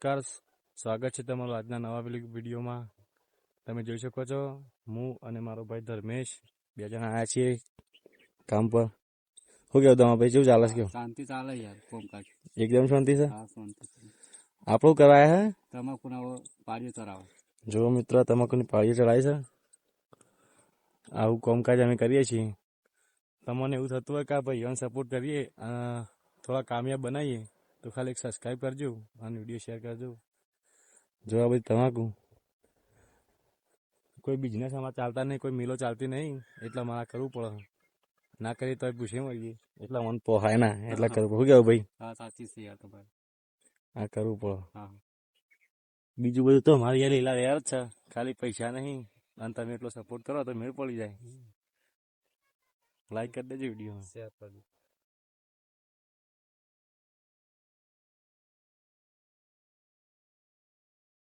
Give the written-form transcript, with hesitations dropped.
નમસ્કાર, સ્વાગત છે તમારું આજના નવા વિડીયોમાં. તમે જોઈ શકો છો, હું અને મારો ભાઈ ધર્મેશ 2 જણા આવ્યા છીએ કામ પર. શું કેવું તમારા ભાઈ, કેવું ચાલે છે? કેવું શાંતિ ચાલે યાર, કોમકાજ એકદમ શાંતિ છે. હા, શાંતિ. આપણું કરાયા હે તમાકુના પાડીઓ ચરાવો. જો મિત્ર, તમાકુની પાળીઓ ચડાવી છે. આવું કોમકાજ અમે કરીએ છીએ. તમને એવું થતું હોય કે આ ભાઈઓને સપોર્ટ કરીએ, થોડા કામયાબ બનાવીએ, તો ખાલી એક સબસ્ક્રાઈબ કરજો અને વિડીયો શેર કરજો. જો આ બધી તમાકુ કોઈ બિઝનેસ આમાં ચાલતા નહીં, કોઈ મિલો ચાલતી નહીં, એટલે મારા કરવું પડે. ના કરીએ તો પૂછે મળીએ, એટલે મને પોહાય ના, એટલે કરવું. શું કેવું ભાઈ? હા, સાચી છે યાર તમારે. આ કરવું પડે. હા, બીજું બધું તો મારી યાર લીલા યાર જ છે, ખાલી પૈસા નહીં. અને તમે એટલો સપોર્ટ કરો તો મેળ પડી જાય. લાઈક કરી દેજો વિડીયો, શેર કરજો.